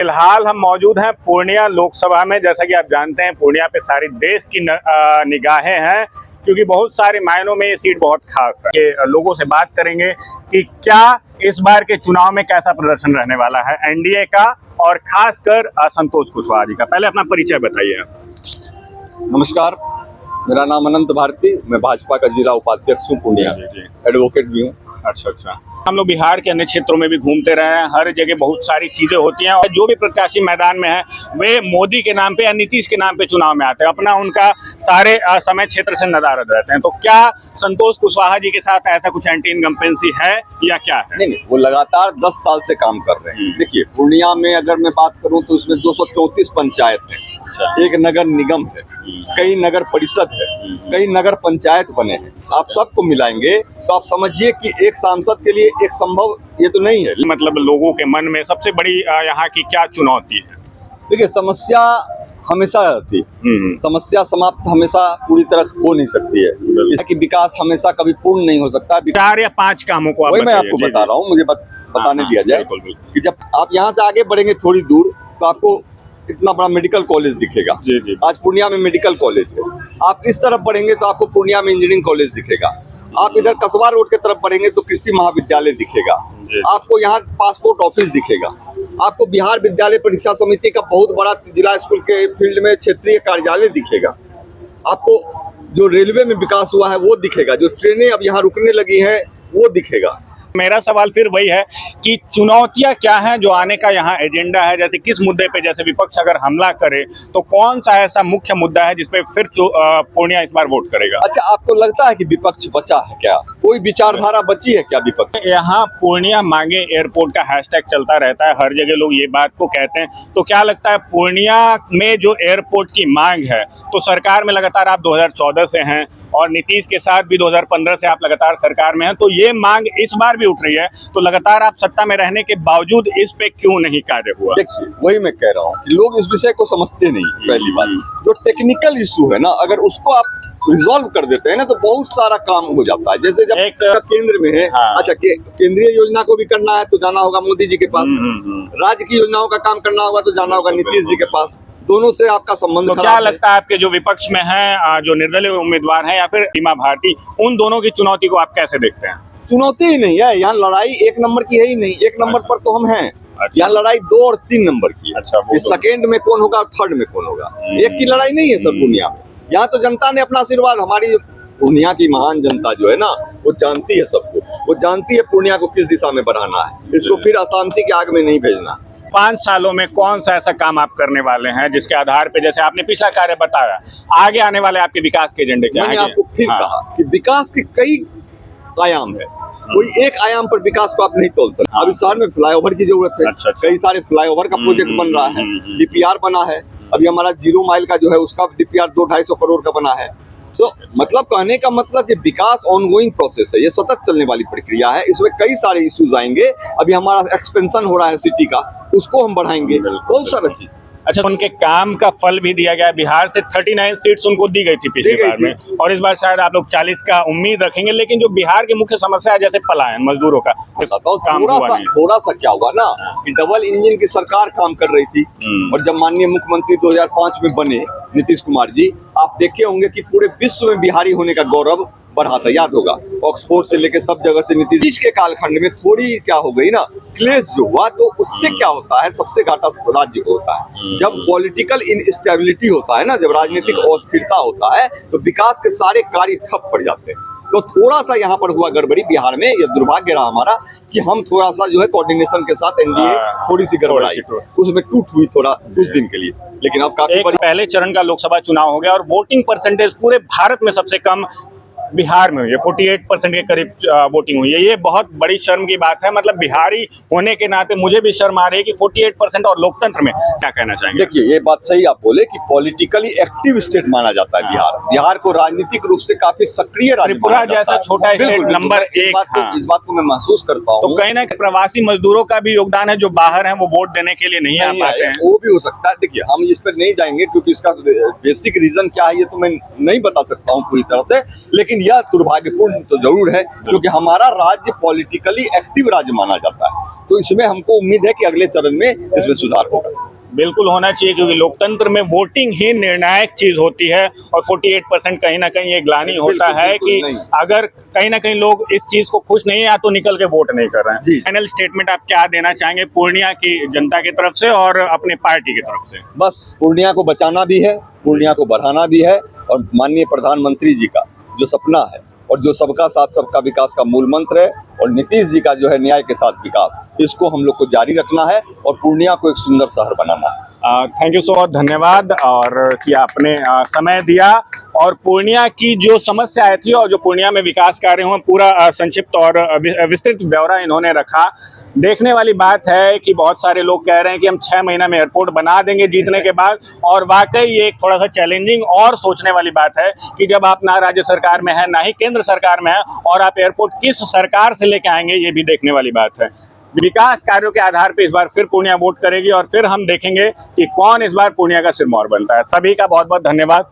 फिलहाल हम मौजूद हैं पूर्णिया लोकसभा में। जैसा कि आप जानते हैं, पूर्णिया पे सारी देश की निगाहें हैं, क्योंकि बहुत सारे मायनों में ये सीट बहुत खास है। ये लोगों से बात करेंगे कि क्या इस बार के चुनाव में कैसा प्रदर्शन रहने वाला है एनडीए का, और खासकर संतोष कुशवाहा जी का। पहले अपना परिचय बताइए। नमस्कार, मेरा नाम अनंत भारती, मैं भाजपा का जिला उपाध्यक्ष हूँ पूर्णिया, एडवोकेट भी हूँ। अच्छा। हम लोग बिहार के अन्य क्षेत्रों में भी घूमते रहे हैं, हर जगह बहुत सारी चीजें होती हैं, और जो भी प्रत्याशी मैदान में है वे मोदी के नाम पे या नीतीश के नाम पे चुनाव में आते हैं, अपना उनका सारे समय क्षेत्र से नदारद रहते हैं। तो क्या संतोष कुशवाहा जी के साथ ऐसा कुछ एंटी इनकम्पेंसी है या क्या है? नहीं, वो लगातार 10 साल से काम कर रहे हैं। देखिए, पूर्णिया में अगर मैं बात करूं तो इसमें 234 पंचायत है, एक नगर निगम है, कई नगर परिषद है, कई नगर पंचायत बने हैं। आप सबको मिलाएंगे तो आप समझिए कि एक सांसद के लिए एक संभव ये तो नहीं है। मतलब लोगों के मन में सबसे बड़ी यहाँ की क्या चुनौती है? देखिए, समस्या हमेशा रहती है, समस्या समाप्त हमेशा पूरी तरह हो नहीं सकती है, कि विकास हमेशा कभी पूर्ण नहीं हो सकता। 4 या 5 कामों को वही मैं आपको बता रहा हूँ, मुझे बताने दिया जाए कि जब आप यहाँ से आगे बढ़ेंगे थोड़ी दूर तो आपको इतना बड़ा मेडिकल कॉलेज दिखेगा। आज पूर्णिया में मेडिकल कॉलेज है। आप इस तरफ बढ़ेंगे तो आपको पूर्णिया में इंजीनियरिंग कॉलेज दिखेगा। आप इधर कसबा रोड के तरफ बढ़ेंगे तो कृषि महाविद्यालय दिखेगा। आपको यहाँ पासपोर्ट ऑफिस दिखेगा। आपको बिहार विद्यालय परीक्षा समिति का बहुत बड़ा जिला स्कूल के फील्ड में क्षेत्रीय कार्यालय दिखेगा। आपको जो रेलवे में विकास हुआ है वो दिखेगा, जो ट्रेनें अब यहाँ रुकने लगी हैं वो दिखेगा। मेरा सवाल फिर वही है कि चुनौतियां क्या हैं जो आने का यहाँ एजेंडा है? जैसे किस मुद्दे पे, जैसे विपक्ष अगर हमला करे तो कौन सा ऐसा मुख्य मुद्दा है जिसपे फिर पूर्णिया इस बार वोट करेगा? अच्छा, आपको लगता है कि विपक्ष बचा है क्या? कोई विचारधारा बची है क्या विपक्ष? यहाँ पूर्णिया मांगे एयरपोर्ट का हैशटैग चलता रहता है, हर जगह लोग ये बात को कहते हैं। तो क्या लगता है पूर्णिया में जो एयरपोर्ट की मांग है, तो सरकार में लगातार आप 2014 से हैं और नीतीश के साथ भी 2015 से आप लगातार सरकार में हैं, तो ये मांग इस बार भी उठ रही है, तो लगातार आप सत्ता में रहने के बावजूद इस पे क्यों नहीं कार्य हुआ? देखिए, वही मैं कह रहा हूँ कि लोग इस विषय को समझते नहीं। पहली बात, जो टेक्निकल इशू है ना, अगर उसको आप रिजॉल्व कर देते हैं ना तो बहुत सारा काम हो जाता है। जैसे जब एक केंद्र में है, अच्छा केंद्रीय योजना को भी करना है तो जाना होगा मोदी जी के पास, राज्य की योजनाओं का काम करना होगा तो जाना होगा नीतीश जी के पास। दोनों से आपका संबंध तो क्या लगता है आपके जो विपक्ष में हैं, जो निर्दलीय उम्मीदवार हैं या फिर सीमा भारती, उन दोनों की चुनौती को आप कैसे देखते हैं? चुनौती ही नहीं है, यहाँ लड़ाई 1 नंबर की है ही नहीं। 1 नंबर पर तो हम हैं। यहाँ लड़ाई 2 और 3 नंबर की है। सेकेंड में कौन होगा, थर्ड में कौन होगा, एक की लड़ाई नहीं है सर पूर्णिया में। यहाँ तो जनता ने अपना आशीर्वाद, हमारी पूर्णिया की महान जनता जो है ना, वो जानती है सबको, वो जानती है पूर्णिया को किस दिशा में बढ़ाना है, इसको फिर अशांति के आग में नहीं भेजना। 5 सालों में कौन सा ऐसा काम आप करने वाले हैं जिसके आधार पे, जैसे आपने पिछला कार्य बताया, आगे आने वाले आपके विकास के एजेंडे क्या हैं? मैंने आपको फिर कहा कि विकास के कई आयाम है, कोई एक आयाम पर विकास को आप नहीं तोल सकते। अभी शहर में फ्लाईओवर की जरूरत है, कई सारे फ्लाईओवर का प्रोजेक्ट बन रहा है, डीपीआर बना है। अभी हमारा 0 माइल का जो है उसका डीपीआर 200-250 करोड़ का बना है। तो मतलब कहने का मतलब कि विकास ऑनगोइंग प्रोसेस है, ये सतत चलने वाली प्रक्रिया है। इसमें कई सारे इश्यूज आएंगे। अभी हमारा एक्सपेंशन हो रहा है सिटी का, उसको हम बढ़ाएंगे, बहुत सारा चीज। अच्छा, उनके काम का फल भी दिया गया। बिहार से 39 सीट्स उनको दी गई थी पिछली बार में, और इस बार शायद आप लोग 40 का उम्मीद रखेंगे। लेकिन जो बिहार की मुख्य समस्या है, जैसे पलायन मजदूरों का, थोड़ा सा क्या हुआ ना कि डबल इंजन की सरकार काम कर रही थी, और जब माननीय मुख्यमंत्री 2005 में बने नीतीश कुमार जी, आप देखे होंगे कि पूरे विश्व में बिहारी होने का गौरव बढ़ा था। याद होगा, ऑक्सफोर्ड से लेके सब जगह से नीतीश के कालखंड में थोड़ी क्या हो गई ना, क्लेश जो हुआ, तो उससे क्या होता है, सबसे घाटा राज्य को होता है। जब पॉलिटिकल इनस्टेबिलिटी होता है ना, जब राजनीतिक अस्थिरता होता है, तो विकास के सारे कार्य ठप पड़ जाते हैं। तो थोड़ा सा यहाँ पर हुआ गड़बड़ी बिहार में। यह दुर्भाग्य रहा हमारा कि हम थोड़ा सा जो है कोऑर्डिनेशन के साथ एनडीए थोड़ी सी गड़बड़ाई, उसमें टूट हुई थोड़ा कुछ दिन के लिए। लेकिन अब काफी पहले चरण का लोकसभा चुनाव हो गया और वोटिंग परसेंटेज पूरे भारत में सबसे कम बिहार में हुई है, 48% के करीब वोटिंग हुई है। ये बहुत बड़ी शर्म की बात है। मतलब बिहारी होने के नाते मुझे भी शर्म आ रही है कि 48% और लोकतंत्र में क्या कहना चाहेंगे? देखिए, ये बात सही आप बोले कि पॉलिटिकली एक्टिव स्टेट माना जाता है बिहार। बिहार को राजनीतिक रूप से काफी सक्रिय राज्य त्रिपुरा जैसा छोटा स्टेट नंबर 1। इस बात को मैं महसूस करता हूँ। तो कहीं ना प्रवासी मजदूरों का भी योगदान है जो बाहर है, वो वोट देने के लिए नहीं आ पाते हैं। वो भी हो सकता है। देखिए, हम इस पर नहीं जाएंगे क्योंकि इसका बेसिक रीजन क्या है ये तो मैं नहीं बता सकता हूँ पूरी तरह से। लेकिन लेकिन यह दुर्भाग्यपूर्ण तो जरूर है, क्योंकि हमारा राज्य पॉलिटिकली एक्टिव राज्य माना जाता है। तो इसमें हमको उम्मीद है कि अगले चरण में इसमें सुधार होगा। बिल्कुल होना चाहिए, क्योंकि लोकतंत्र में वोटिंग ही निर्णायक चीज होती है। और 48% कहीं ना कहीं ये ग्लानि होता है कि अगर कहीं ना कहीं लोग इस चीज को खुश नहीं है या तो निकल के वोट नहीं कर रहे हैं। फाइनल स्टेटमेंट आप क्या देना चाहेंगे पूर्णिया की जनता की तरफ से और अपनी पार्टी की तरफ से? बस पूर्णिया को बचाना भी है, पूर्णिया को बढ़ाना भी है, और माननीय प्रधानमंत्री जी का जो सपना है और जो सबका साथ सबका विकास का मूल मंत्र है, और नीतीश जी का जो है न्याय के साथ विकास, इसको हम लोग को जारी रखना है और पूर्णिया को एक सुंदर शहर बनाना है। थैंक यू सो मच, धन्यवाद और कि आपने समय दिया और पूर्णिया की जो समस्याएं थी और जो पूर्णिया में विकास कार्य हुए पूरा संक्षिप्त और विस्तृत ब्यौरा इन्होंने रखा। देखने वाली बात है कि बहुत सारे लोग कह रहे हैं कि हम 6 महीना में एयरपोर्ट बना देंगे जीतने के बाद, और वाकई ये एक थोड़ा सा चैलेंजिंग और सोचने वाली बात है कि जब आप ना राज्य सरकार में है ना ही केंद्र सरकार में है, और आप एयरपोर्ट किस सरकार से लेके आएंगे, ये भी देखने वाली बात है। विकास कार्यों के आधार पर इस बार फिर पूर्णिया वोट करेगी और फिर हम देखेंगे कि कौन इस बार पूर्णिया का सिरमौर बनता है। सभी का बहुत बहुत धन्यवाद।